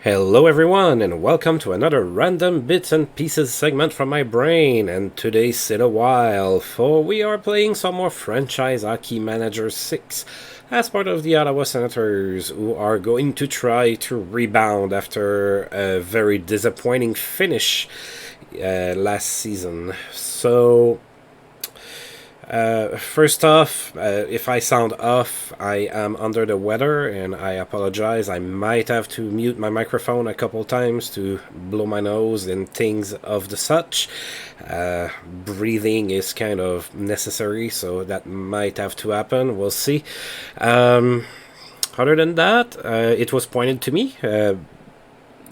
Hello everyone and welcome to another random bits and pieces segment from my brain, and today's in a while for we are playing some more Franchise Hockey Manager 6 as part of the Ottawa Senators, who are going to try to rebound after a very disappointing finish last season. So first off, if I sound off, I am under the weather and I apologize. I might have to mute my microphone a couple times to blow my nose and things of the such. Breathing is kind of necessary, so that might have to happen. We'll see. Other than that, it was pointed to me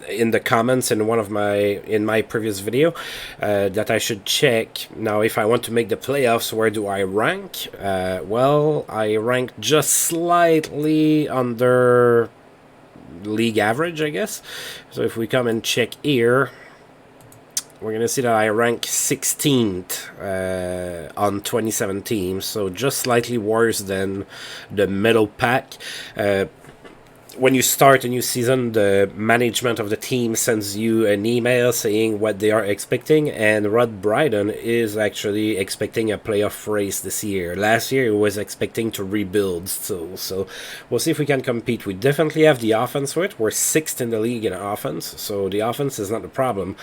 in the comments in my previous video that I should check now if I want to make the playoffs. Where do I rank? Well, I rank just slightly under league average, I guess. So if we come and check here, we're gonna see that I rank 16th on 27 teams, so just slightly worse than the middle pack. When you start a new season, the management of the team sends you an email saying what they are expecting, and Rod Brydon is actually expecting a playoff race this year. Last year, he was expecting to rebuild still, so we'll see if we can compete. We definitely have the offense for it. We're 6th in the league in offense, so the offense is not the problem.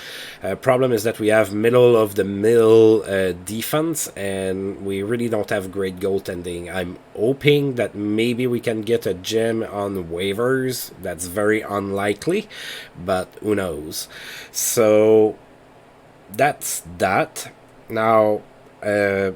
Problem is that we have middle-of-the-mill defense, and we really don't have great goaltending. I'm hoping that maybe we can get a gem on waiver. That's very unlikely, but who knows. So that's that. Now,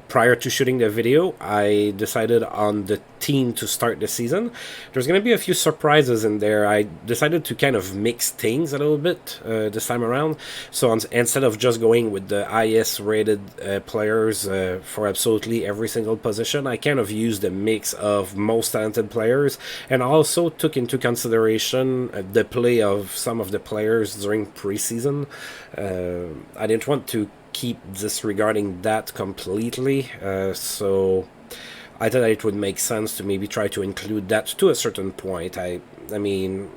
prior to shooting the video, I decided on the team to start the season. There's going to be a few surprises in there. I decided to kind of mix things a little bit this time around. So instead of just going with the highest rated players for absolutely every single position, I kind of used a mix of most talented players, and also took into consideration the play of some of the players during preseason. I didn't want to keep disregarding that completely, so I thought it would make sense to maybe try to include that to a certain point. I mean,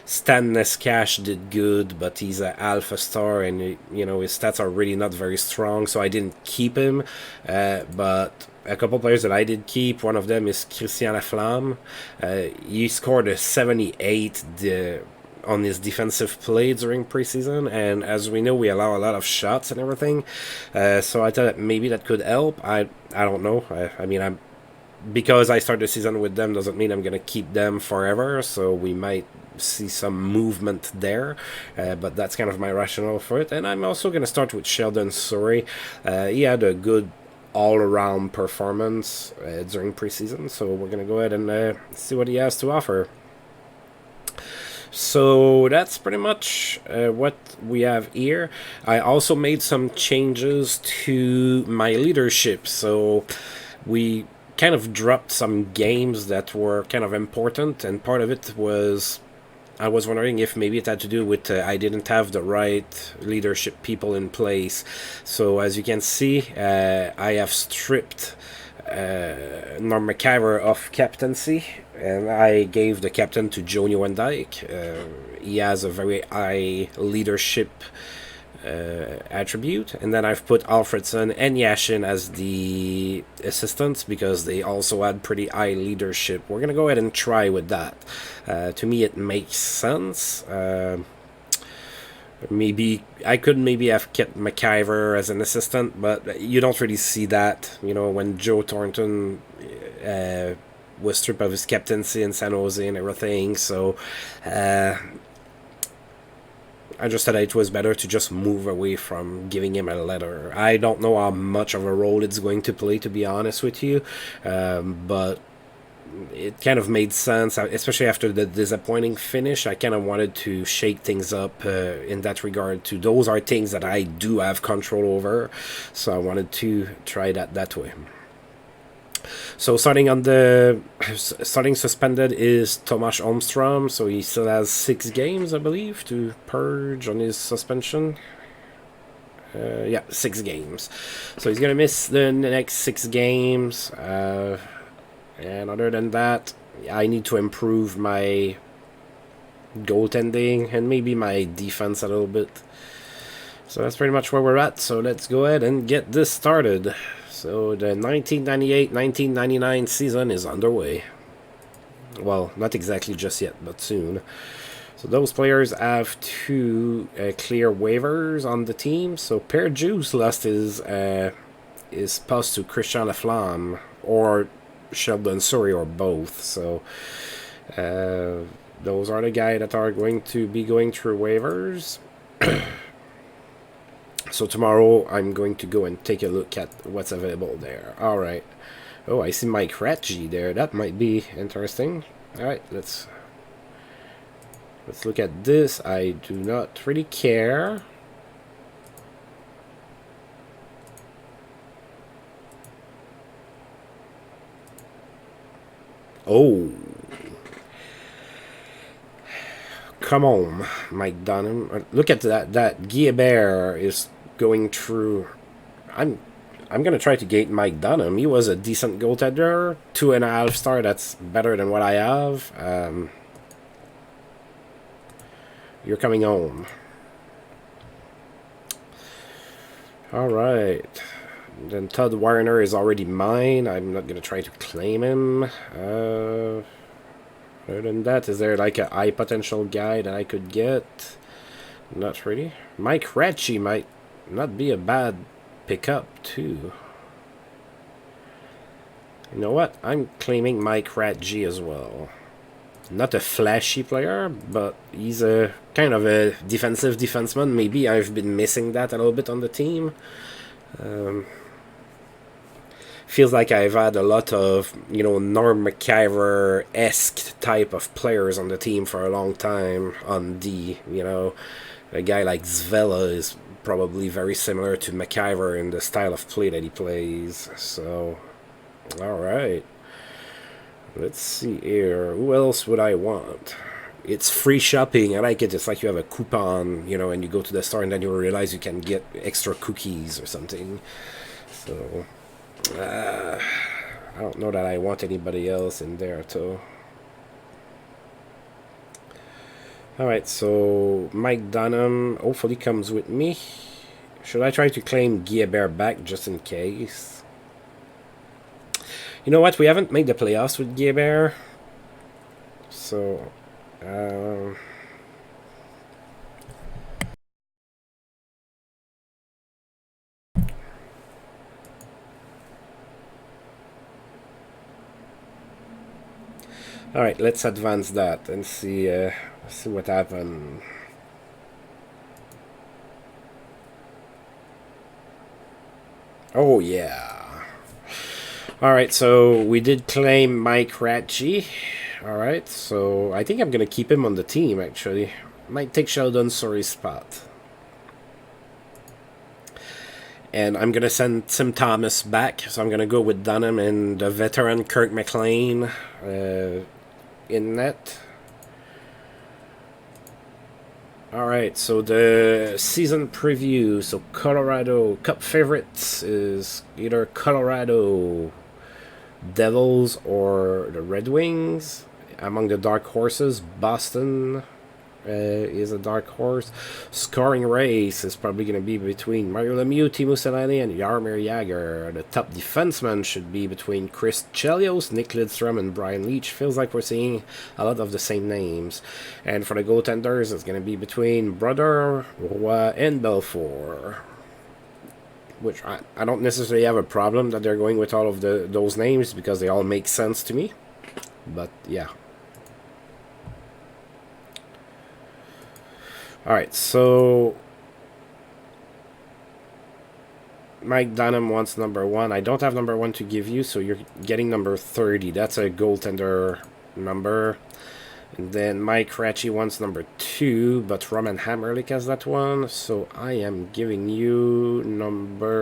Stan Neskash did good, but he's an alpha star, and his stats are really not very strong, so I didn't keep him. But a couple players that I did keep, one of them is Christian Laflamme. He scored a 78 on his defensive play during preseason, and as we know, we allow a lot of shots and everything, so I thought that maybe that could help. I don't know. I mean, because I start the season with them doesn't mean I'm gonna keep them forever, so we might see some movement there, but that's kind of my rationale for it. And I'm also gonna start with Sheldon Souray. He had a good all-around performance during preseason, so we're gonna go ahead and see what he has to offer. So that's pretty much what we have here. I also made some changes to my leadership, so we kind of dropped some games that were kind of important, and part of it was I was wondering if maybe it had to do with I didn't have the right leadership people in place. So as you can see, I have stripped Norm McIver of captaincy, and I gave the captain to Joe Nieuwendyk. He has a very high leadership attribute, and then I've put Alfredson and Yashin as the assistants because they also had pretty high leadership. We're gonna go ahead and try with that. To me, it makes sense. Maybe I could have kept McIver as an assistant, but you don't really see that. When Joe Thornton was stripped of his captaincy in San Jose and everything, so I just thought it was better to just move away from giving him a letter. I don't know how much of a role it's going to play, to be honest with you, but it kind of made sense, especially after the disappointing finish. I kind of wanted to shake things up in that regard too. Those are things that I do have control over, so I wanted to try that way. So starting suspended is Tomas Holmstrom, so he still has 6 games, I believe, to purge on his suspension. Yeah, 6 games. So he's going to miss the next 6 games. And other than that, I need to improve my goaltending, and maybe my defense a little bit. So that's pretty much where we're at. So let's go ahead and get this started. So the 1998-1999 season is underway. Well, not exactly just yet, but soon. So those players have two clear waivers on the team. So Per Juice lost his post to Christian Laflamme or Sheldon Surrey or both. So those are the guys that are going to be going through waivers. So tomorrow I'm going to go and take a look at what's available there. All right. Oh, I see Mike Ratchie there. That might be interesting. All right, let's look at this. I do not really care. Oh. Come on, Mike Dunham. Look at that. That Guilbert is going through. I'm gonna try to gate Mike Dunham. He was a decent goaltender, 2.5 star. That's better than what I have. You're coming home. All right. Then Todd Warner is already mine. I'm not gonna try to claim him. Other than that, is there like a high potential guy that I could get? Not really. Mike Ratchie might not be a bad pickup too. You know what? I'm claiming Mike Ratchie as well. Not a flashy player, but he's a kind of a defensive defenseman. Maybe I've been missing that a little bit on the team. Feels like I've had a lot of, Norm McIver-esque type of players on the team for a long time on D. A guy like Zvela is probably very similar to McIver in the style of play that he plays. So, all right. Let's see here. Who else would I want? It's free shopping. I like it. It's like you have a coupon, and you go to the store and then you realize you can get extra cookies or something. So, I don't know that I want anybody else in there, too. Alright, so Mike Dunham hopefully comes with me. Should I try to claim Guilbert back just in case? You know what? We haven't made the playoffs with Guilbert. So, alright, let's advance that and see what happens. Oh, yeah. Alright, so we did claim Mike Ratchie. Alright, so I think I'm going to keep him on the team, actually. Might take Sheldon Surrey's spot. And I'm going to send Tim Thomas back. So I'm going to go with Dunham and the veteran Kirk McLean in net. Alright, so the season preview. So Colorado Cup favorites is either Colorado Devils or the Red Wings. Among the dark horses, Boston is a dark horse. Scoring race is probably going to be between Mario Lemieux, Timo Selänne, and Jaromir Jagr. The top defenseman should be between Chris Chelios, Nick Lidstrom, and Brian Leetch. Feels like we're seeing a lot of the same names. And for the goaltenders, it's going to be between Brodeur, Roy, and Belfour. Which I don't necessarily have a problem that they're going with all of those names because they all make sense to me. But yeah. Alright, so Mike Dunham wants number 1. I don't have number 1 to give you, so you're getting number 30. That's a goaltender number. And then Mike Ratchie wants number 2, but Roman Hammerlick has that one. So I am giving you number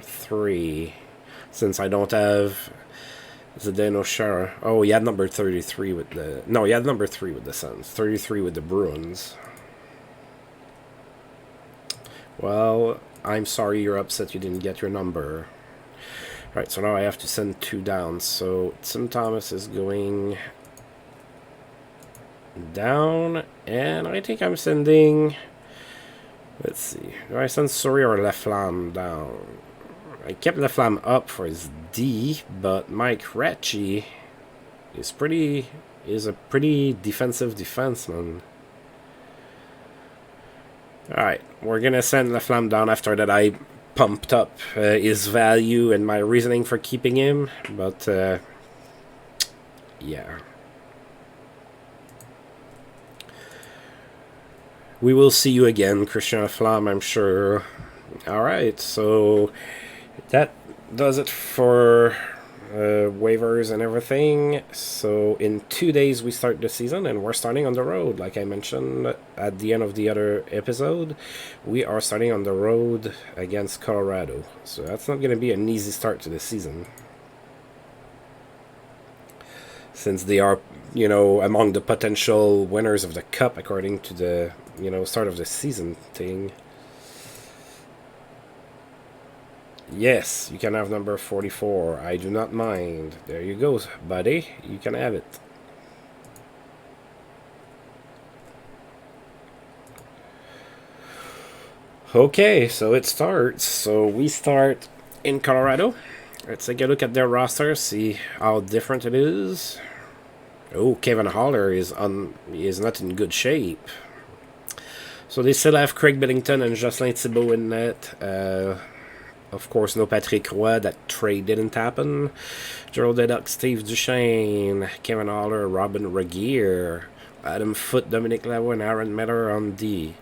3. Since I don't have Zdeno Chara. Oh, you had number 33 with the... No, you had number 3 with the Sens. 33 with the Bruins. Well, I'm sorry you're upset you didn't get your number. Right, so now I have to send 2 down. So Tim Thomas is going... down, and I think I'm sending... Let's see. Do I send Souris or Laflamme down? I kept Laflamme up for his D, but Mike Ratchie is a pretty defensive defenseman. Alright, we're gonna send Laflamme down after that. I pumped up his value and my reasoning for keeping him, but yeah. We will see you again, Christian Laflamme, I'm sure. Alright, so that does it for waivers and everything. So in 2 days we start the season, and we're starting on the road. Like I mentioned at the end of the other episode, we are starting on the road against Colorado. So that's not going to be an easy start to the season, since they are, you know, among the potential winners of the Cup according to the, you know, start of the season thing. Yes, you can have number 44. I do not mind. There you go, buddy. You can have it. Okay, so it starts. So we start in Colorado. Let's take a look at their roster, see how different it is. Oh, Kevin Haller is not in good shape. So they still have Craig Billington and Jocelyn Thibault in net. Of course, no Patrick Roy. That trade didn't happen. Gerald Deduck, Steve Duchesne, Kevin Haller, Robin Regier, Adam Foote, Dominic Lavoie, and Aaron Miller on D.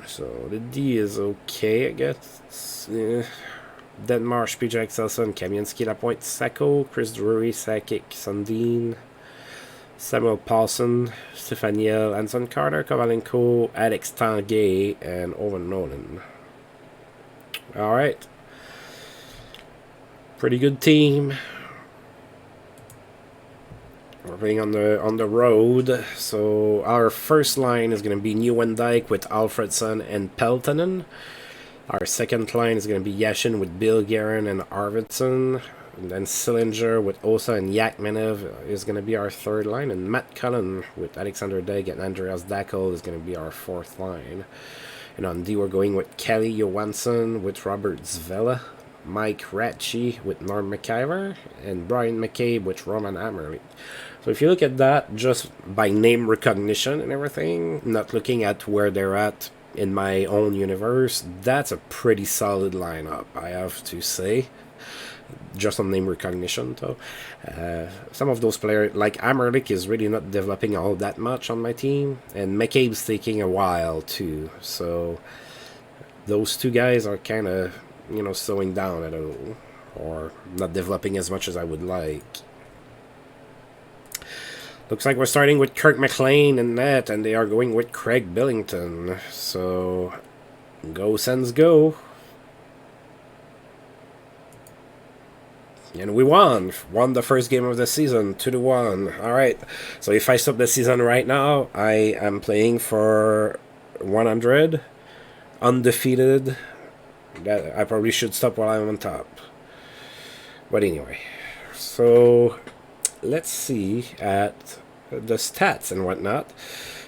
So the D is okay, I guess. Denmarsh, PJ Axelson, Kamienski, Lapointe, Sacco, Chris Drury, Sakic, Sundin, Samuel Paulson, Stephaniel, Anson Carter, Kovalenko, Alex Tanguay, and Owen Nolan. Alright. Pretty good team. We're playing on the road. So our first line is going to be Nieuwendyk with Alfredson and Peltonen. Our second line is going to be Yashin with Bill Guerin and Arvidsson. And then Sillinger with Osa and Yakmenev is going to be our third line. And Matt Cullen with Alexander Degg and Andreas Dackel is going to be our fourth line. And on D, we're going with Kelly Johansson with Robert Zvela, Mike Ratchie with Norm McIver, and Brian McCabe with Roman Amerly. So if you look at that just by name recognition and everything, not looking at where they're at in my own universe, that's a pretty solid lineup, I have to say. Just on name recognition, though. Some of those players, like Amerlik, is really not developing all that much on my team, and McCabe's taking a while too. So those two guys are kind of, you know, slowing down a little, or not developing as much as I would like. Looks like we're starting with Kirk McLean in net, and they are going with Craig Billington. So go Sens, go! And we won the first game of the season, 2-1. Alright, so if I stop the season right now, I am playing for 100, undefeated. That I probably should stop while I'm on top. But anyway, so let's see at the stats and whatnot.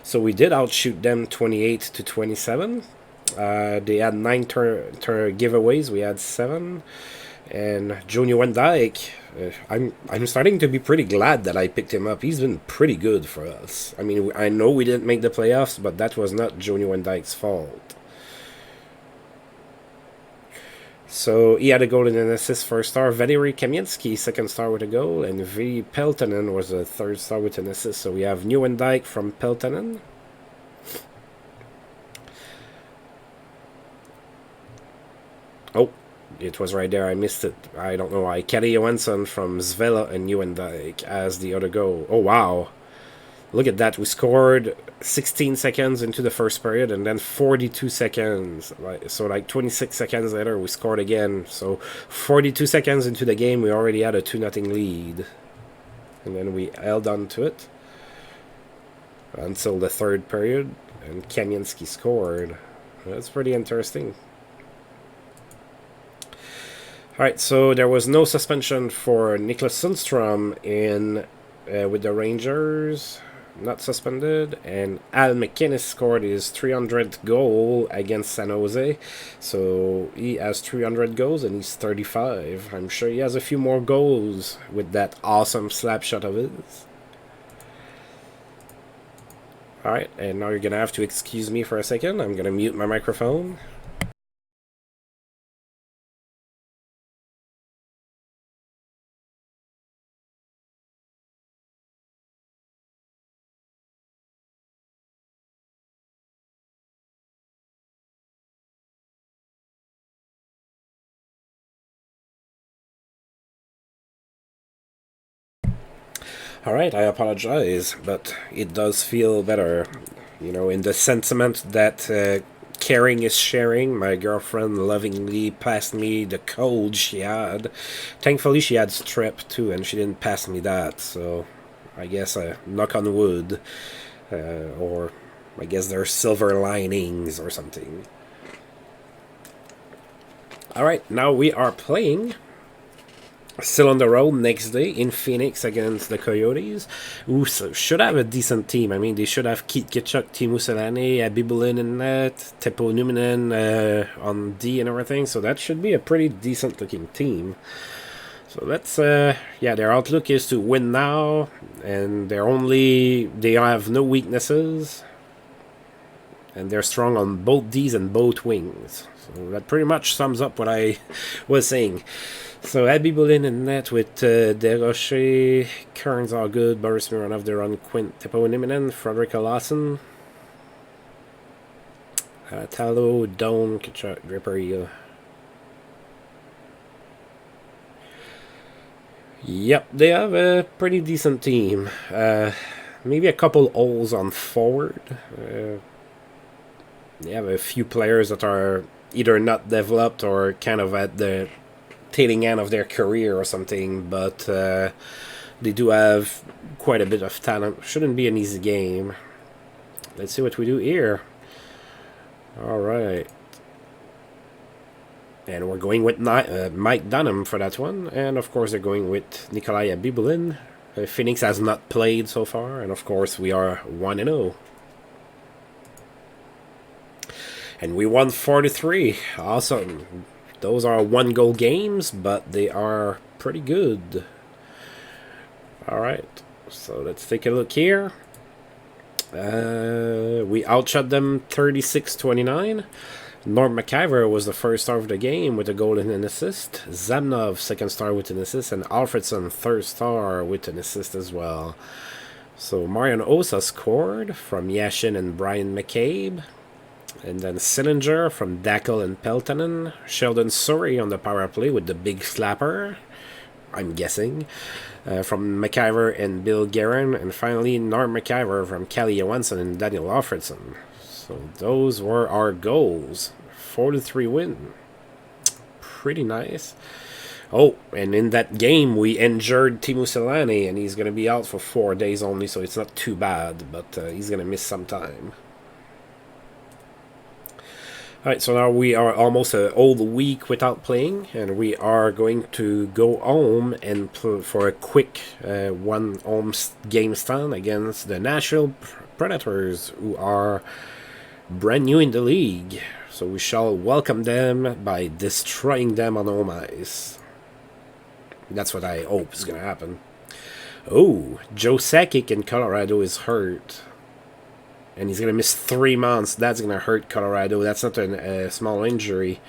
So we did outshoot them 28-27. They had 9 giveaways, we had 7. And Joe Nieuwendyk, I'm starting to be pretty glad that I picked him up. He's been pretty good for us. I mean, I know we didn't make the playoffs, but that was not Joe Nieuwendyk's fault. So he had a goal and an assist for a star. Valeri Kamienski, second star with a goal. And V. Peltonen was a third star with an assist. So we have Nieuwendyk from Peltonen. Oh. It was right there. I missed it. I don't know why. Kelly Johansson from Zvela and Nieuwendyk as the other goal. Oh, wow. Look at that. We scored 16 seconds into the first period, and then 42 seconds. So, like, 26 seconds later, we scored again. So, 42 seconds into the game, we already had a 2-0 lead. And then we held on to it until the third period, and Kamienski scored. That's pretty interesting. Alright, so there was no suspension for Niklas Sundstrom in with the Rangers. not suspended. And Al McInnes scored his 300th goal against San Jose. So he has 300 goals and he's 35. I'm sure he has a few more goals with that awesome slap shot of his. Alright, and now you're going to have to excuse me for a second. I'm going to mute my microphone. Alright, I apologize, but it does feel better. You know, in the sentiment that caring is sharing, my girlfriend lovingly passed me the cold she had. Thankfully, she had strep too, and she didn't pass me that, so I guess knock on wood. Or I guess there's silver linings or something. Alright, now we are playing. Still on the road next day in Phoenix against the Coyotes, who should have a decent team. I mean, they should have Keith Kitchuk, Teemu Selanne, Abibulin in net, Teppo Numinen on D and everything, so that should be a pretty decent looking team. So that's, yeah, their outlook is to win now, and they have no weaknesses, and they're strong on both Ds and both wings. So that pretty much sums up what I was saying. So Abby Boleyn in net with Desrochers, Kearns are good, Boris Mironov, Deron Quint, Teppo Niminen, Frederick Lawson, Talo, Doan, Kitchuk, Draperia. Yep, they have a pretty decent team. Maybe a couple holes on forward. They have a few players that are either not developed or kind of at the tailing end of their career or something, but they do have quite a bit of talent. Shouldn't be an easy game. Let's see what we do here. Alright. And we're going with Mike Dunham for that one. And of course they're going with Nikolai Abibulin. Phoenix has not played so far. And of course we are 1-0. And we won 4-3. Awesome. Those are 1-goal games, but they are pretty good. Alright, so let's take a look here. We outshot them 36-29. Norm McIver was the first star of the game with a goal and an assist. Zamnov, second star with an assist. And Alfredson, third star with an assist as well. So Marian Osa scored from Yashin and Brian McCabe. And then Sillinger from Dackel and Peltonen. Sheldon Surrey on the power play with the big slapper, I'm guessing. From McIver and Bill Guerin. And finally, Norm McIver from Kelly Johansson and Daniel Alfredson. So those were our goals. 4-3 win. Pretty nice. Oh, and in that game, we injured Teemu Selanne, and he's going to be out for 4 days only, so it's not too bad, but he's going to miss some time. Alright, so now we are almost a whole week without playing, and we are going to go home and for a quick one home game stand against the Nashville Predators, who are brand new in the league. So we shall welcome them by destroying them on home ice. That's what I hope is going to happen. Oh, Joe Sakic in Colorado is hurt. And he's going to miss 3 months. That's going to hurt Colorado. That's not a small injury.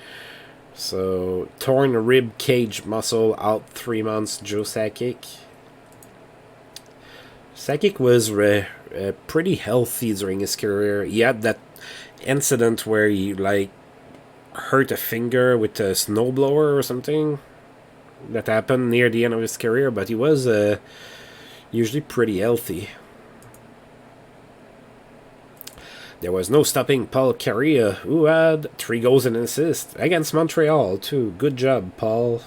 So, torn rib cage muscle out 3 months, Joe Sakic. Sakic was pretty healthy during his career. He had that incident where he, like, hurt a finger with a snowblower or something. That happened near the end of his career. But he was usually pretty healthy. There was no stopping Paul Kariya, who had 3 goals and an assist against Montreal too. Good job, Paul.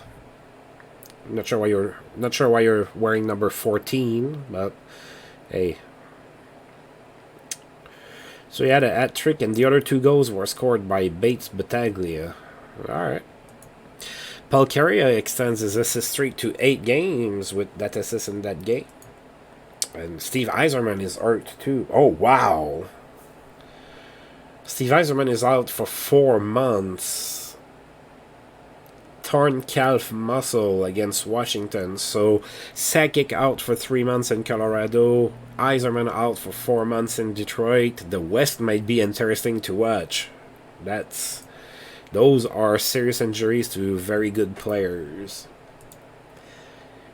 Not sure why you're wearing number 14, but hey. So he had a hat trick, and the other 2 goals were scored by Bates Battaglia. All right. Paul Kariya extends his assist streak to 8 games with that assist in that game. And Steve Yzerman is hurt too. Oh, wow. Steve Yzerman is out for 4 months. Torn calf muscle against Washington. So Sakic out for 3 months in Colorado. Yzerman out for 4 months in Detroit. The West might be interesting to watch. Those are serious injuries to very good players.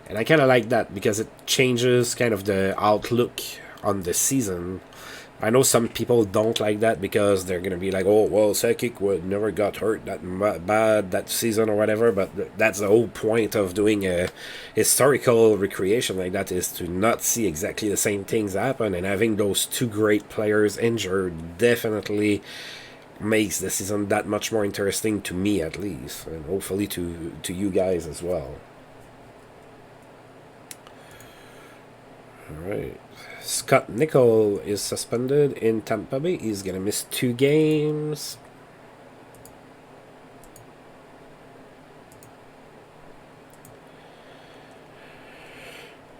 And I kind of like that because it changes kind of the outlook on the season. I know some people don't like that because they're going to be like, oh, well, Sakic never got hurt that bad that season or whatever. But that's the whole point of doing a historical recreation like that, is to not see exactly the same things happen. And having those two great players injured definitely makes the season that much more interesting, to me at least. And hopefully to you guys as well. Alright. Scott Nichol is suspended in Tampa Bay. He's going to miss 2 games.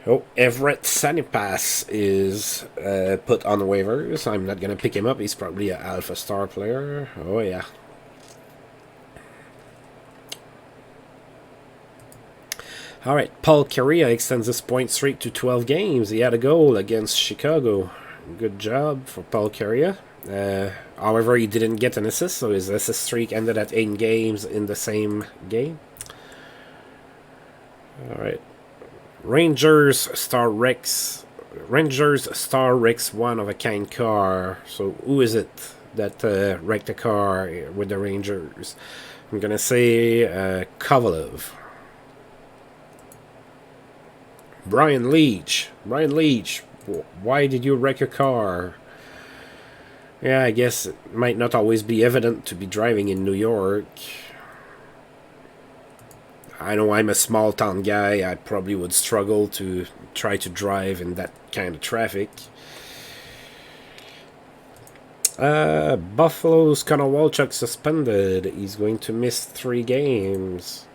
Oh, Everett Sanipass is put on waivers. I'm not going to pick him up. He's probably an alpha star player. Oh, yeah. All right, Paul Kariya extends his point streak to 12 games. He had a goal against Chicago. Good job for Paul Kariya. However, he didn't get an assist, so his assist streak ended at 8 games in the same game. All right. Rangers Star Rex one-of-a-kind car. So who is it that wrecked a car with the Rangers? I'm going to say Kovalev. Brian Leach, why did you wreck your car? Yeah, I guess it might not always be evident to be driving in New York. I know I'm a small town guy. I probably would struggle to try to drive in that kind of traffic. Buffalo's Connor Walchuk suspended. He's going to miss 3 games.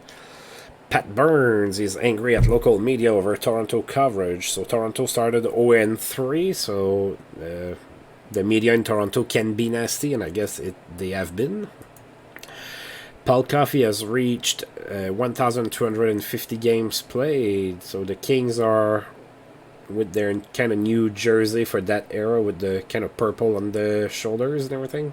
Pat Burns is angry at local media over Toronto coverage. So Toronto started 0-3, so the media in Toronto can be nasty, and I guess they have been. Paul Coffey has reached 1,250 games played, so the Kings are with their kind of new jersey for that era with the kind of purple on the shoulders and everything.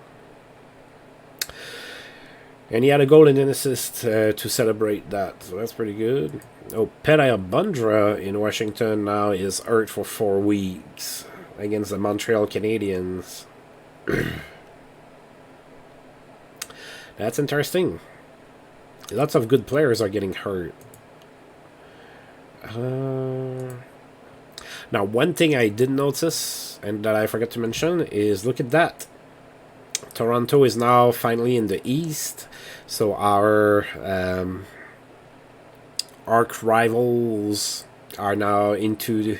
And he had a goal and an assist to celebrate that, so that's pretty good. Oh, Petya Bundra in Washington now is hurt for 4 weeks against the Montreal Canadiens. That's interesting. Lots of good players are getting hurt. Now, one thing I did notice, and that I forgot to mention, is look at that. Toronto is now finally in the East, so our arch rivals are now into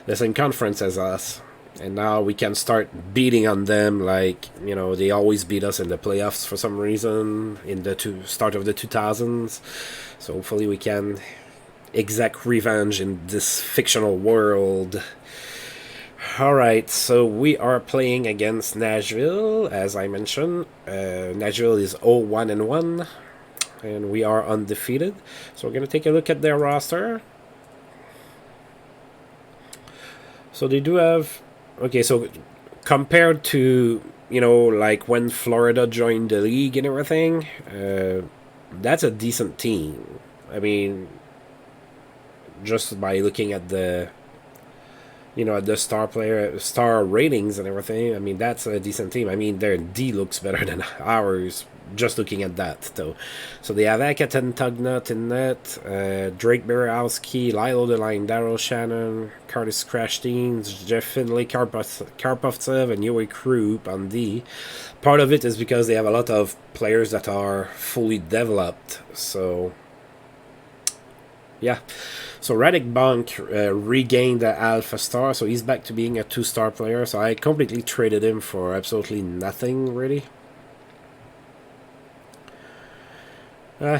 the same conference as us, and now we can start beating on them like, you know, they always beat us in the playoffs for some reason in the start of the 2000s. So hopefully we can exact revenge in this fictional world. Alright, so we are playing against Nashville, as I mentioned. Nashville is 0-1-1, and we are undefeated. So we're going to take a look at their roster. So they do have... Okay, so compared to, you know, like when Florida joined the league and everything, that's a decent team. I mean, just by looking at the... You know, the star ratings and everything, I mean, that's a decent team. I mean, their D looks better than ours, just looking at that, though. So they have Akaten Tugnut in net, Drake Berowski, Lilo Deline, Daryl Shannon, Curtis Krashteens, Jeff Finley, Karpovtsev, and Yoey Krupp on D. Part of it is because they have a lot of players that are fully developed, so... Yeah. So Radek Bonk regained the Alpha Star, so he's back to being a 2-star player. So I completely traded him for absolutely nothing, really.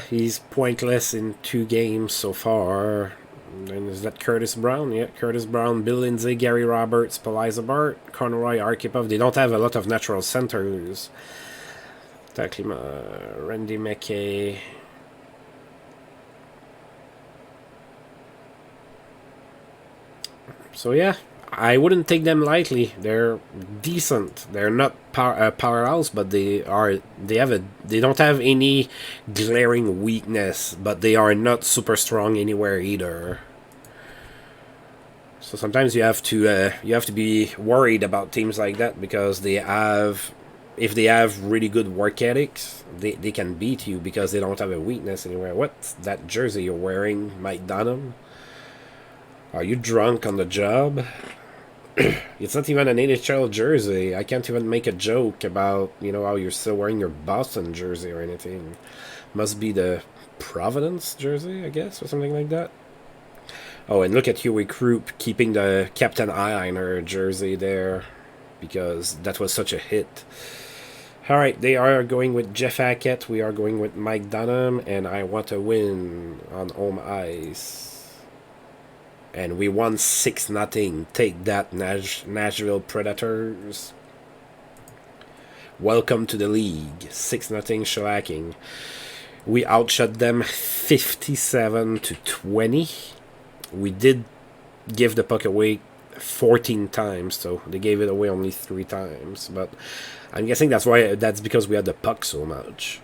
He's pointless in 2 games so far. And is that Curtis Brown? Yeah, Curtis Brown, Bill Lindsay, Gary Roberts, Peliza Bart, Conroy, Arkhipov. They don't have a lot of natural centers. Randy McKay. So yeah, I wouldn't take them lightly. They're decent. They're not powerhouse, but they don't have any glaring weakness, but they are not super strong anywhere either. So sometimes you have to be worried about teams like that because if they have really good work ethics, they can beat you because they don't have a weakness anywhere. What's that jersey you're wearing, Mike Dunham? Are you drunk on the job? It's not even an NHL jersey. I can't even make a joke about, how you're still wearing your Boston jersey or anything. Must be the Providence jersey, I guess, or something like that. Oh, and look at Huey Krupp keeping the Captain Eyeliner jersey there because that was such a hit. Alright, they are going with Jeff Hackett. We are going with Mike Dunham, and I want to win on home ice. And we won 6-0. Take that, Nashville Predators. Welcome to the league. 6-0 shellacking. We outshot them 57-20. We did give the puck away 14 times, so they gave it away only 3 times. But I'm guessing that's because we had the puck so much.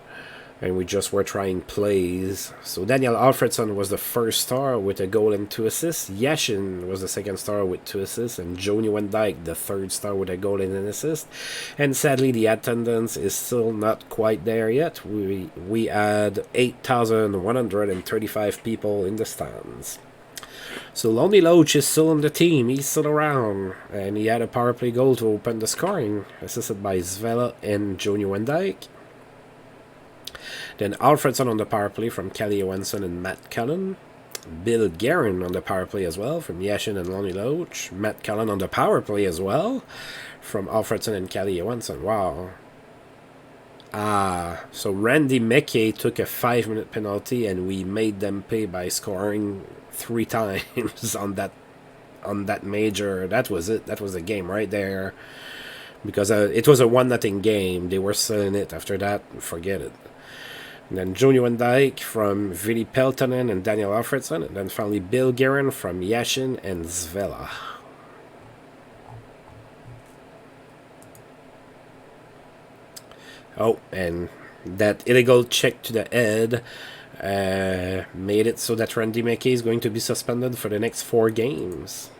And we just were trying plays. So Daniel Alfredson was the first star with a goal and 2 assists. Yashin was the second star with 2 assists. And Joe Nieuwendyk, the third star with a goal and an assist. And sadly, the attendance is still not quite there yet. We had 8,135 people in the stands. So Lonnie Loach is still on the team. He's still around. And he had a power play goal to open the scoring, assisted by Zvela and Joe Nieuwendyk. Then Alfredson on the power play from Calle Johansson and Matt Cullen. Bill Guerin on the power play as well from Yashin and Lonnie Loach. Matt Cullen on the power play as well from Alfredson and Calle Johansson. Wow. So Randy McKay took a 5-minute penalty and we made them pay by scoring 3 times on that major. That was it. That was the game right there. Because it was a 1-0 game. They were still in it. After that, forget it. And then Joe Nieuwendyk from Vili Peltonen and Daniel Alfredson. And then finally Bill Guerin from Yashin and Zvela. Oh, and that illegal check to the head made it so that Randy McKay is going to be suspended for the next 4 games.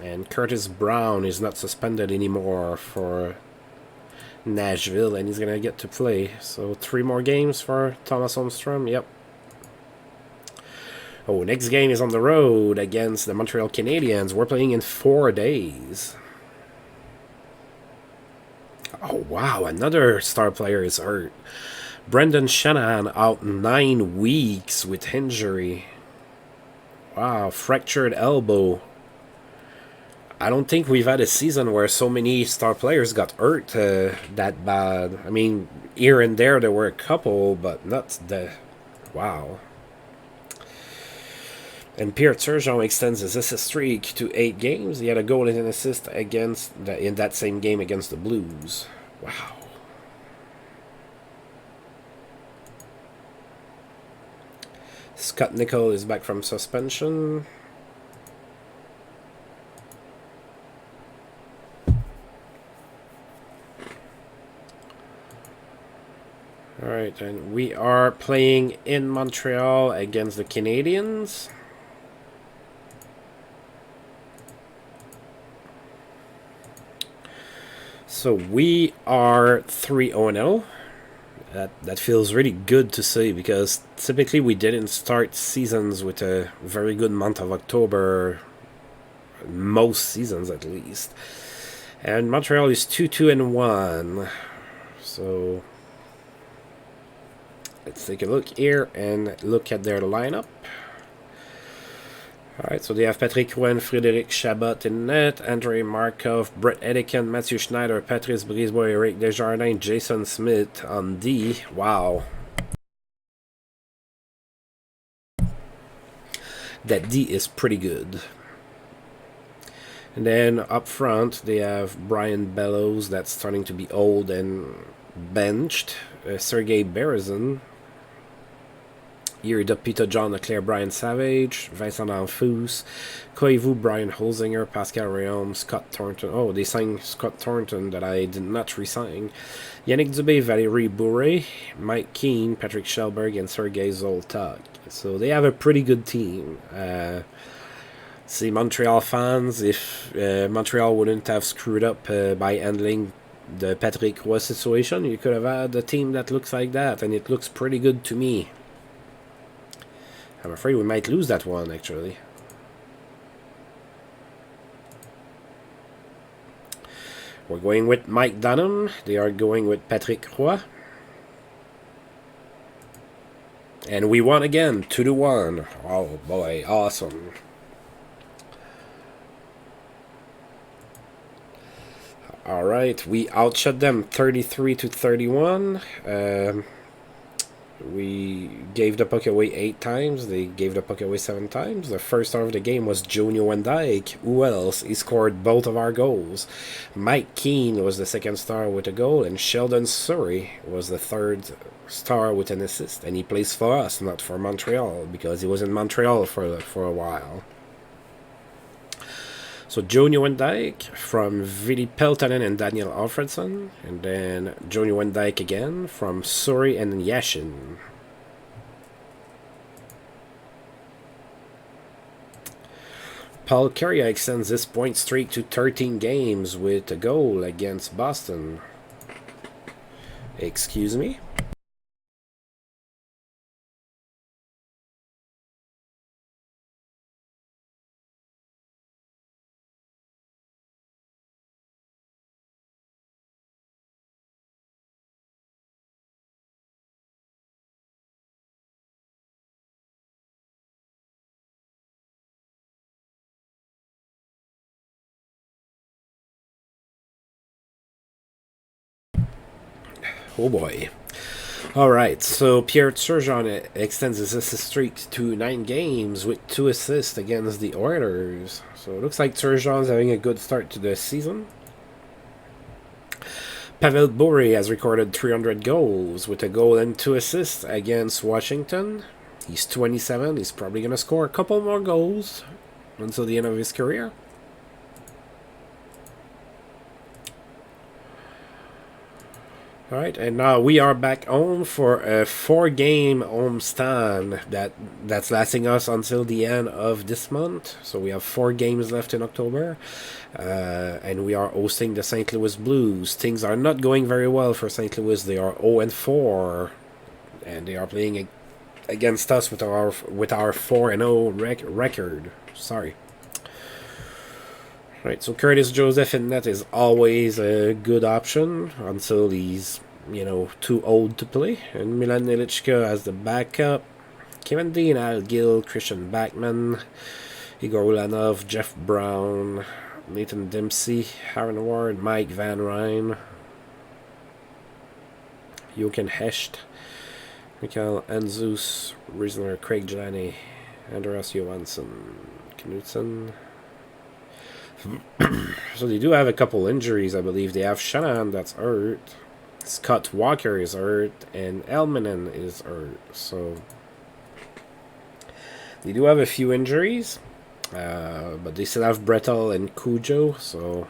And Curtis Brown is not suspended anymore for Nashville, and he's going to get to play. So 3 more games for Thomas Holmstrom. Yep. Oh, next game is on the road against the Montreal Canadiens. We're playing in 4 days. Oh, wow. Another star player is hurt. Brendan Shanahan out 9 weeks with injury. Wow, fractured elbow. I don't think we've had a season where so many star players got hurt that bad. I mean, here and there were a couple, but not the... Wow. And Pierre Turgeon extends his assist streak to 8 games. He had a goal and an assist in that same game against the Blues. Wow. Scott Nicol is back from suspension. Alright, and we are playing in Montreal against the Canadiens. So we are 3-0. That feels really good to say because typically we didn't start seasons with a very good month of October. Most seasons at least. And Montreal is 2-2-1. So let's take a look here and look at their lineup. Alright, so they have Patrick Rouen, Frédéric Chabot in net, Andrei Markov, Brett Etiken, Mathieu Schneider, Patrice Brisebois, Eric Desjardins, Jason Smith on D. Wow. that D is pretty good. And then up front, they have Brian Bellows, that's starting to be old and benched. Sergei Berezin. Yuri Dopita, John Leclerc, Brian Savage, Vincent D'Anfous, Koivu, Brian Holzinger, Pascal Réaume, Scott Thornton. Oh, they signed Scott Thornton that I did not resign. Yannick Dubé, Valérie Bourré, Mike Keane, Patrick Schellberg, and Sergei Zoltak. So they have a pretty good team. See, Montreal fans, if Montreal wouldn't have screwed up by handling the Patrick Roy situation, you could have had a team that looks like that, and it looks pretty good to me. I'm afraid we might lose that one, actually. We're going with Mike Dunham. They are going with Patrick Roy. And we won again, 2-1. Oh boy, awesome. Alright, we outshot them 33-31. We gave the puck away 8 times. They gave the puck away 7 times. The first star of the game was Jonio Van Dyke. Who else? He scored both of our goals. Mike Keane was the second star with a goal, and Sheldon Surrey was the third star with an assist. And he plays for us, not for Montreal, because he was in Montreal for a while. So Jonio Van Dyke from Vili Peltonen and Daniel Alfredson. And then Jonio Van Dyke again from Surrey and Yashin. Paul Kariya extends his point streak to 13 games with a goal against Boston. Excuse me? Oh boy. Alright, so Pierre Turgeon extends his assist streak to 9 games with 2 assists against the Oilers. So it looks like Turgeon's having a good start to the season. Pavel Bure has recorded 300 goals with a goal and 2 assists against Washington. He's 27. He's probably going to score a couple more goals until the end of his career. Alright, and now we are back home for a 4-game homestand that's lasting us until the end of this month. So we have 4 games left in October, and we are hosting the St. Louis Blues. Things are not going very well for St. Louis. They are 0-4, and they are playing against us with our 4-0 record. Sorry. Right, so Curtis Joseph in net is always a good option until he's, too old to play. And Milan Nelichka as the backup. Kevin Dean, Al Gill, Christian Backman, Igor Ulanov, Jeff Brown, Nathan Dempsey, Aaron Ward, Mike Van Ryn, Jochen Hecht, Mikael Anzus, Riesler, Craig Janney, Andreas Johansson, Knutson. So they do have a couple injuries, I believe. They have Shanahan that's hurt, Scott Walker is hurt, and Elmanen is hurt. So they do have a few injuries, but they still have Brettel and Cujo, so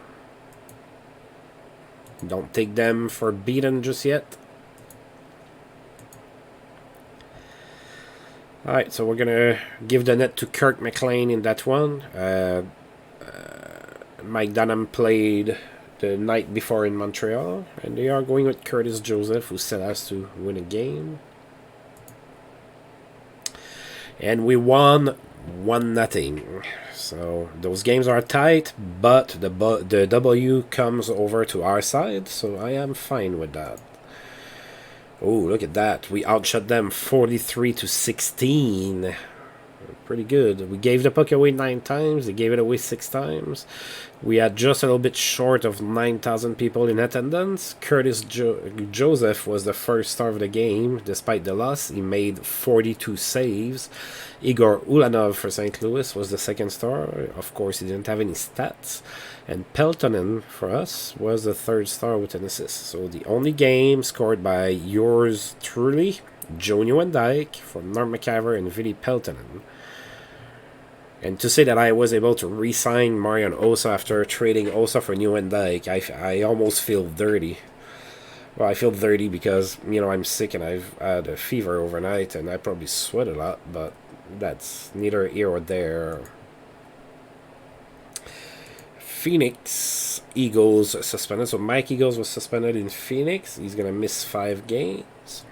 don't take them for beaten just yet. Alright, so we're gonna give the net to Kirk McLean in that one. Mike Dunham played the night before in Montreal, and they are going with Curtis Joseph, who still has to win a game. And we won 1-0. So those games are tight, but the W comes over to our side, so I am fine with that. Oh, look at that. We outshot them 43-16. pretty good. We gave the puck away 9 times. They gave it away 6 times. We had just a little bit short of 9,000 people in attendance. Joseph was the first star of the game. Despite the loss, he made 42 saves. Igor Ulanov for St. Louis was the second star. Of course, he didn't have any stats. And Peltonen, for us, was the third star with an assist. So the only game scored by yours truly, Joe Nieuwendyk, from Norm McIver and Vili Peltonen. And to say that I was able to re-sign Marian Osa after trading Osa for Nieuwendyk, I almost feel dirty. Well, I feel dirty because, I'm sick and I've had a fever overnight and I probably sweat a lot, but that's neither here or there. Phoenix Eagles suspended. So Mike Eagles was suspended in Phoenix. He's going to miss 5 games.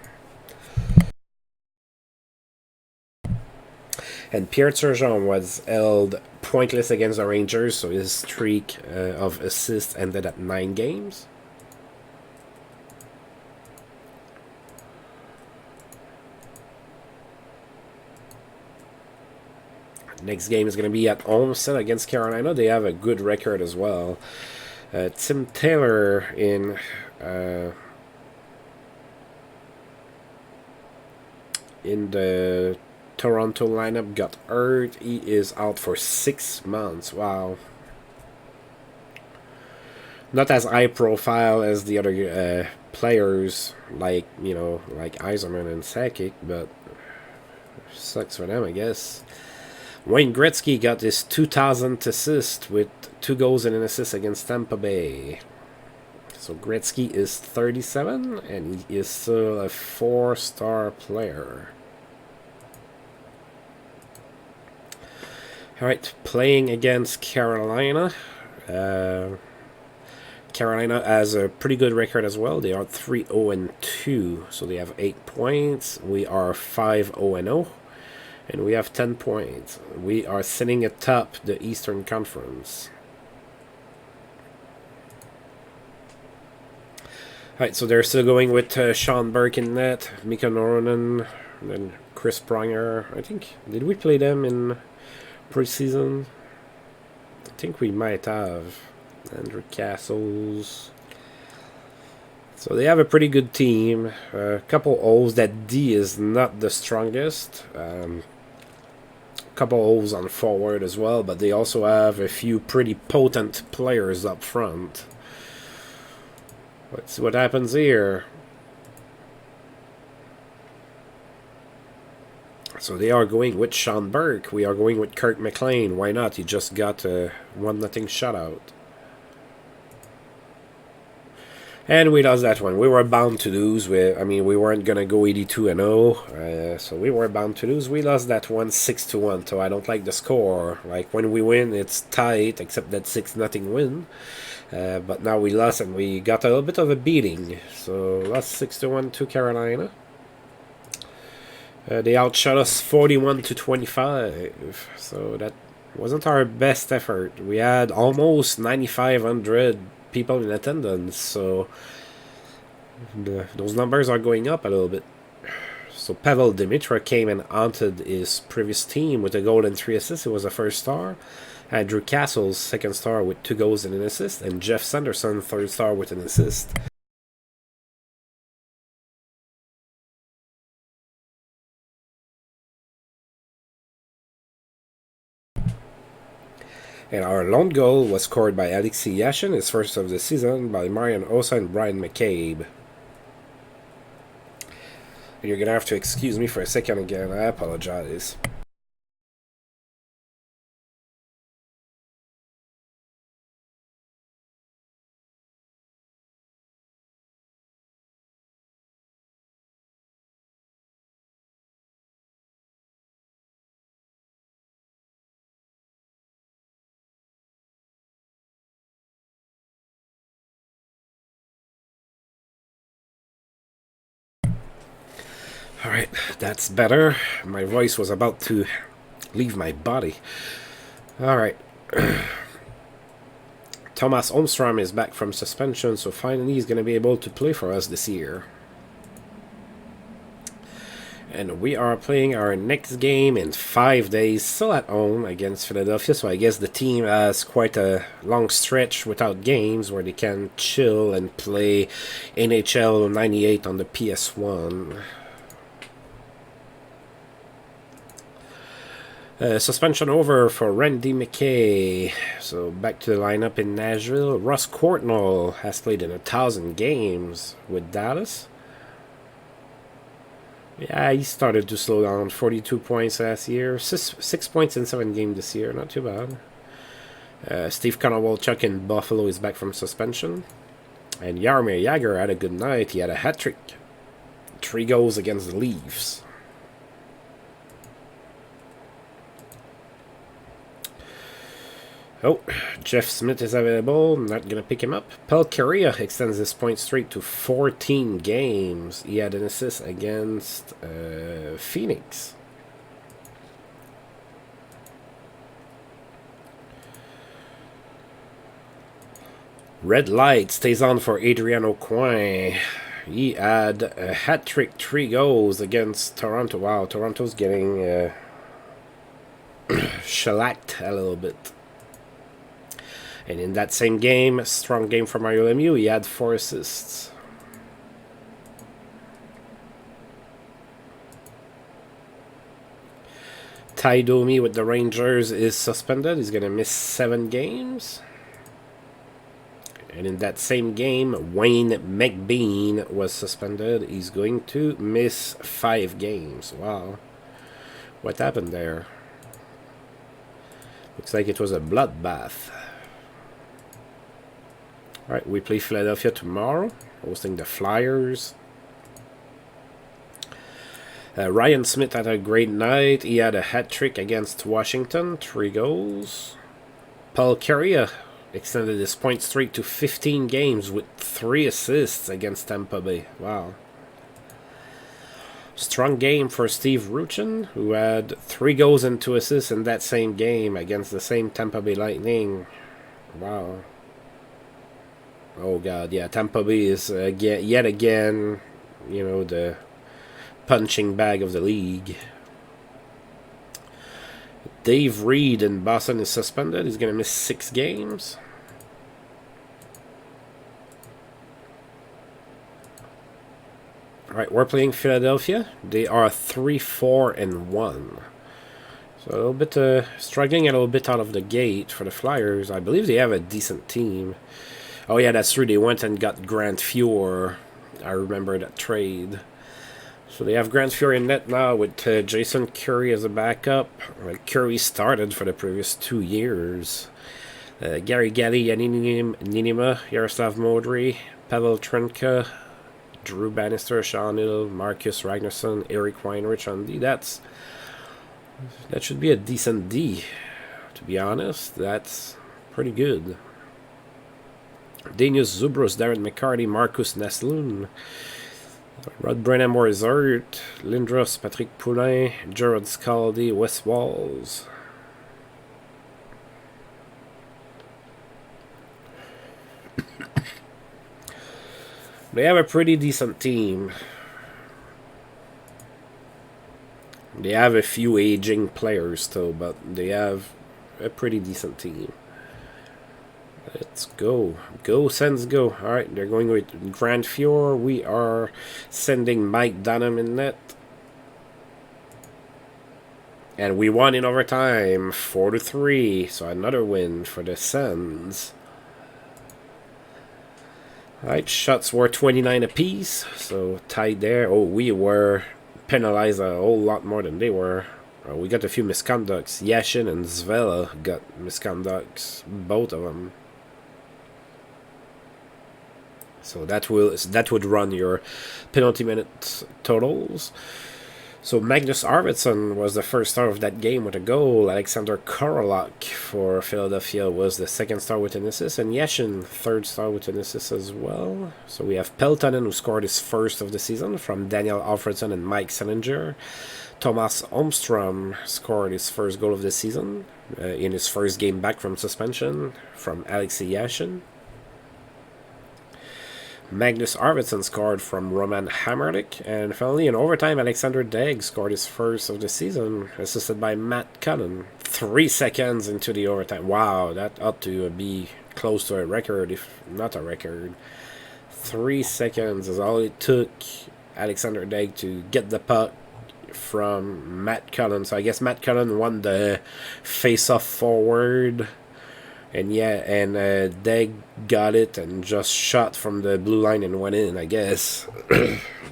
And Pierre Turgeon was held pointless against the Rangers, so his streak of assists ended at 9 games. Next game is going to be at Olmsted against Carolina. They have a good record as well. Tim Taylor in the Toronto lineup got hurt. He is out for 6 months. Wow. Not as high profile as the other players, like Yzerman and Sakic, but sucks for them, I guess. Wayne Gretzky got his 2000th assist with 2 goals and an assist against Tampa Bay. So Gretzky is 37, and he is still a 4-star player. Alright, playing against Carolina. Carolina has a pretty good record as well. They are 3-0-2, so they have 8 points. We are 5-0-0, and we have 10 points. We are sitting atop the Eastern Conference. Alright, so they're still going with Sean Burke in net, Mika Noronen, and then Chris Pronger. I think, did we play them in preseason? I think we might have. Andrew Castles. So they have a pretty good team. A couple holes. That D is not the strongest. Couple holes on forward as well, but they also have a few pretty potent players up front. Let's see what happens here. So they are going with Sean Burke. We are going with Kirk McLean. Why not? He just got a 1-0 shutout. And we lost that one. We were bound to lose. We weren't going to go 82-0. So we were bound to lose. We lost that one 6-1. So I don't like the score. Like when we win, it's tight, except that 6-0 win. But now we lost and we got a little bit of a beating. So lost 6-1 to Carolina. They outshot us 41-25, so that wasn't our best effort. We had almost 9,500 people in attendance, so those numbers are going up a little bit. So Pavel Dimitra came and haunted his previous team with a goal and 3 assists. It was a first star. Andrew Castles, second star with 2 goals and an assist, and Jeff Sanderson, third star with an assist. And our lone goal was scored by Alexei Yashin, his first of the season, by Marian Osa and Brian McCabe. And you're going to have to excuse me for a second again. I apologize. Alright, that's better. My voice was about to leave my body. Alright. Thomas Holmstrom is back from suspension, so finally he's going to be able to play for us this year. And we are playing our next game in 5 days, still at home against Philadelphia. So I guess the team has quite a long stretch without games where they can chill and play NHL 98 on the PS1. Suspension over for Randy McKay. So back to the lineup in Nashville. Ross Courtnall has played in 1,000 games with Dallas. Yeah, he started to slow down. 42 points last year. 6 points in 7 games this year. Not too bad. Steve Konowalchuk in Buffalo is back from suspension. And Jaromir Jagr had a good night. He had a hat-trick. 3 goals against the Leafs. Oh, Jeff Smith is available. I'm not going to pick him up. Pelcaria extends his point streak to 14 games. He had an assist against Phoenix. Red light stays on for Adrian Aucoin. He had a hat-trick, 3 goals against Toronto. Wow, Toronto's getting shellacked a little bit. And in that same game, strong game for Mario Lemieux, he had 4 assists. Ty Domi with the Rangers is suspended. He's going to miss 7 games. And in that same game, Wayne McBean was suspended. He's going to miss 5 games. Wow. What happened there? Looks like it was a bloodbath. Alright, we play Philadelphia tomorrow, hosting the Flyers. Ryan Smith had a great night. He had a hat-trick against Washington, 3 goals. Pelcaria extended his point streak to 15 games with 3 assists against Tampa Bay. Wow. Strong game for Steve Ruchin, who had 3 goals and 2 assists in that same game against the same Tampa Bay Lightning. Wow. Oh God, yeah, Tampa Bay is yet again, you know, the punching bag of the league. Dave Reed in Boston is suspended. He's going to miss 6 games. Alright, we're playing Philadelphia. They are 3-4-1. So a little bit struggling a little bit out of the gate for the Flyers. I believe they have a decent team. Oh yeah, that's true. They went and got Grant Fuhr. I remember that trade. So they have Grant Fuhr in net now with Jason Curry as a backup. Curry started for the previous 2 years. Gary Galley, Yanni Ninima, Yaroslav Modry, Pavel Trenka, Drew Bannister, Sean Hill, Marcus Ragnarsson, Eric Weinrich on D. That should be a decent D. To be honest, that's pretty good. Danius Zubros, Darren McCarty, Marcus Naslund, Rod Brenham Resort, Lindros, Patrick Poulin, Gerard Scaldi, Wes Walls. They have a pretty decent team. They have a few aging players still, but they have a pretty decent team. Let's go. Go, Sens, go. Alright, they're going with Grant Fuhr. We are sending Mike Dunham in net. And we won in overtime, 4-3. So another win for the Sens. Alright, shots were 29 apiece. So tied there. Oh, we were penalized a whole lot more than they were. We got a few misconducts. Yashin and Zvela got misconducts. Both of them. So that would run your penalty minute totals. So Magnus Arvidsson was the first star of that game with a goal. Alexander Korolak for Philadelphia was the second star with an assist. And Yashin, third star with an assist as well. So we have Peltonen, who scored his first of the season from Daniel Alfredson and Mike Sellinger. Thomas Holmstrom scored his first goal of the season in his first game back from suspension from Alexei Yashin. Magnus Arvidsson scored from Roman Hamrlik, and finally in overtime, Alexander Daigle scored his first of the season, assisted by Matt Cullen. 3 seconds into the overtime. Wow, that ought to be close to a record, if not a record. 3 seconds is all it took Alexander Daigle to get the puck from Matt Cullen. So I guess Matt Cullen won the face-off forward. And yeah, and Daigle got it and just shot from the blue line and went in, I guess.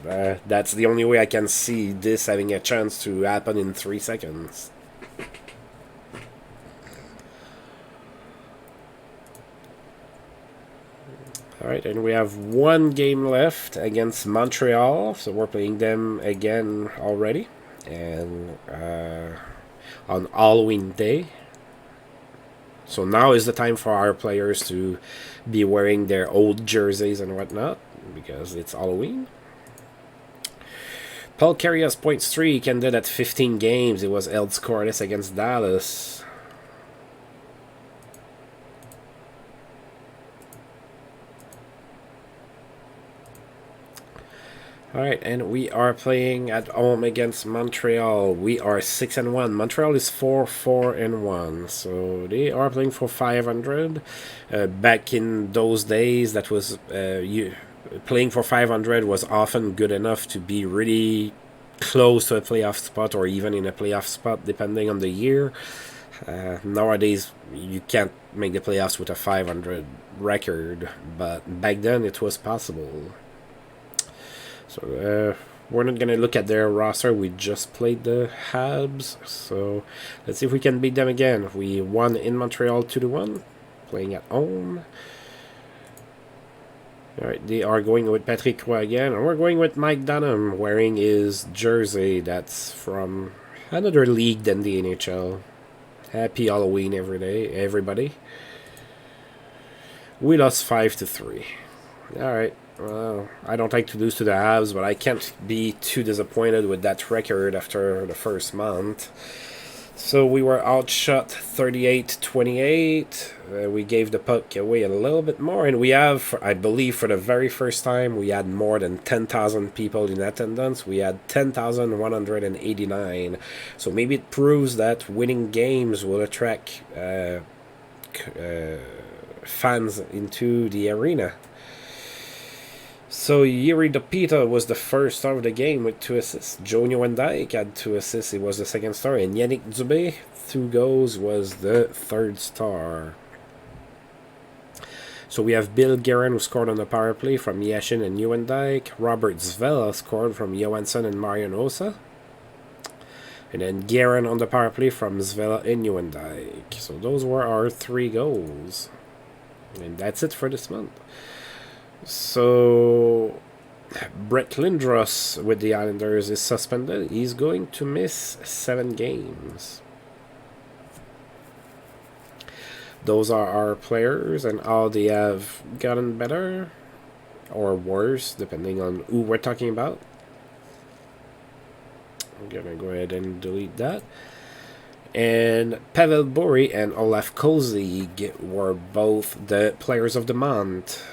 That's the only way I can see this having a chance to happen in 3 seconds. Alright, and we have 1 game left against Montreal, so we're playing them again already. And on Halloween Day. So now is the time for our players to be wearing their old jerseys and whatnot, because it's Halloween. Paul Carria's point streak ended at 15 games. It was held scoreless against Dallas. Alright, and we are playing at home against Montreal. We are 6-1. Montreal is 4-4-1. So they are playing for 500. Back in those days, that was playing for 500 was often good enough to be really close to a playoff spot, or even in a playoff spot, depending on the year. Nowadays, you can't make the playoffs with a 500 record, but back then it was possible. So we're not going to look at their roster. We just played the Habs. So let's see if we can beat them again. We won in Montreal 2-1, playing at home. Alright, they are going with Patrick Roy again. And we're going with Mike Dunham, wearing his jersey that's from another league than the NHL. Happy Halloween everybody. We lost 5-3. Alright. Well, I don't like to lose to the Habs, but I can't be too disappointed with that record after the first month. So we were outshot 38-28. We gave the puck away a little bit more, and we have, I believe, for the very first time, we had more than 10,000 people in attendance. We had 10,189. So maybe it proves that winning games will attract fans into the arena. So Yuri Dopita was the first star of the game with 2 assists. Joe Nieuwendyk had 2 assists. He was the second star. And Yannick Dubé, 2 goals, was the third star. So we have Bill Guerin, who scored on the power play from Yashin and Nieuwendyk. Robert Zvela scored from Johansson and Marian Osa. And then Guerin on the power play from Zvela and Nieuwendyk. So those were our 3 goals. And that's it for this month. So Brett Lindros with the Islanders is suspended. He's going to miss 7 games. Those are our players, and how they have gotten better or worse, depending on who we're talking about. I'm gonna go ahead and delete that. And Pavel Bure and Olaf Kozig were both the players of the month.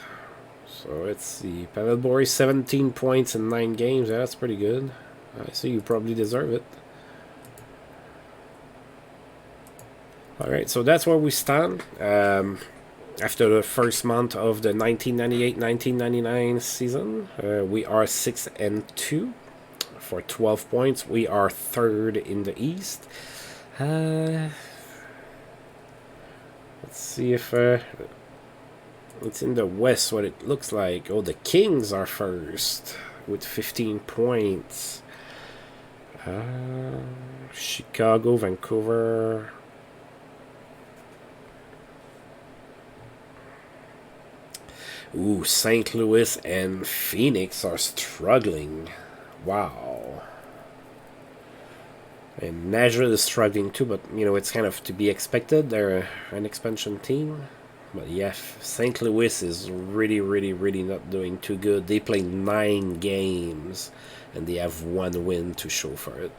So let's see. Pavel Bure, 17 points in 9 games. Yeah, that's pretty good. I see you probably deserve it. Alright, so that's where we stand. After the first month of the 1998-1999 season, we are 6-2 for 12 points. We are 3rd in the East. Let's see if... it's in the West, what it looks like. Oh, the Kings are first with 15 points. Chicago, Vancouver. Ooh, St. Louis and Phoenix are struggling. Wow. And Nashville is struggling too, but, you know, it's kind of to be expected. They're an expansion team. But yeah, St. Louis is really, really, really not doing too good. They played 9 games, and they have 1 win to show for it.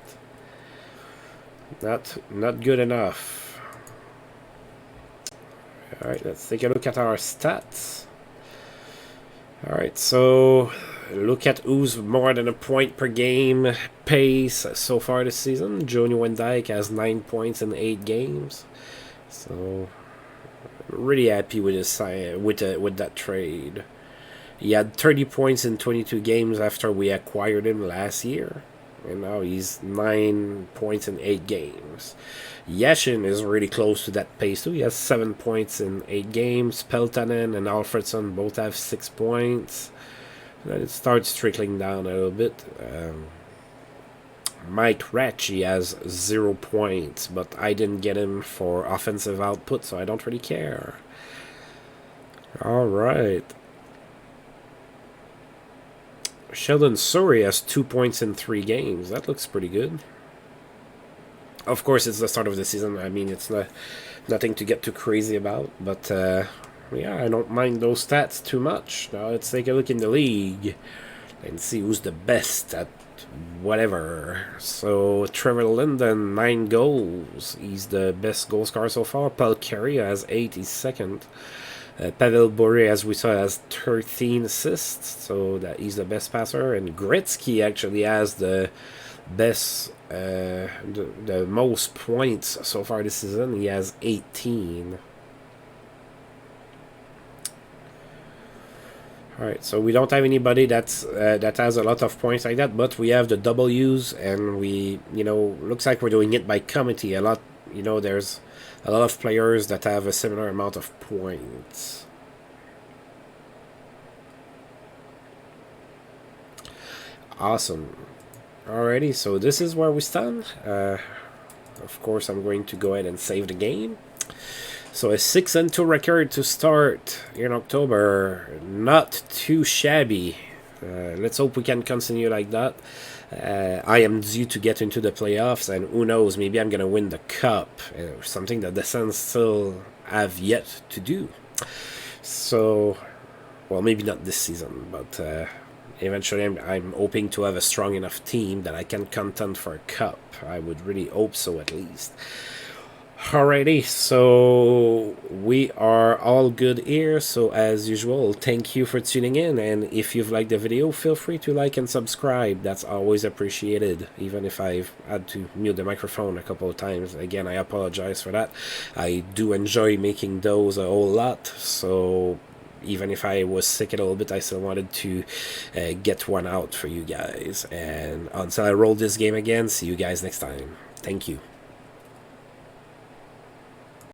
Not good enough. Alright, let's take a look at our stats. Alright, so look at who's more than a point per game pace so far this season. Johnny Wendyke has 9 points in 8 games. So, really happy with his with that trade. He had 30 points in 22 games after we acquired him last year. And now he's 9 points in 8 games. Yashin is really close to that pace too. He has 7 points in 8 games. Peltonen and Alfredsson both have 6 points. Then it starts trickling down a little bit. Mike Ratchie has 0 points, but I didn't get him for offensive output, so I don't really care. Alright. Sheldon Surrey has 2 points in 3 games. That looks pretty good. Of course, it's the start of the season. I mean, it's nothing to get too crazy about. But, yeah, I don't mind those stats too much. Now, let's take a look in the league and see who's the best at whatever. So, Trevor Linden, 9 goals. He's the best goal scorer so far. Paul Carey has 8. He's second. Pavel Bure, as we saw, has 13 assists, so that he's the best passer. And Gretzky actually has the best, the most points so far this season. He has 18. Alright, so we don't have anybody that's that has a lot of points like that, but we have the W's, and we, looks like we're doing it by committee a lot. There's a lot of players that have a similar amount of points. Awesome. Alrighty, so this is where we stand. Of course, I'm going to go ahead and save the game. So a 6-2 record to start in October. Not too shabby. Let's hope we can continue like that. I am due to get into the playoffs, and who knows, maybe I'm going to win the cup. Something that the Sens still have yet to do. So, well, maybe not this season, but eventually I'm hoping to have a strong enough team that I can contend for a cup. I would really hope so, at least. Alrighty, so we are all good here. So as usual, thank you for tuning in, and if you've liked the video, feel free to like and subscribe. That's always appreciated, even if I've had to mute the microphone a couple of times. Again, I apologize for that. I do enjoy making those a whole lot, so even if I was sick a little bit, I still wanted to get one out for you guys. And until I roll this game again, see you guys next time. Thank you.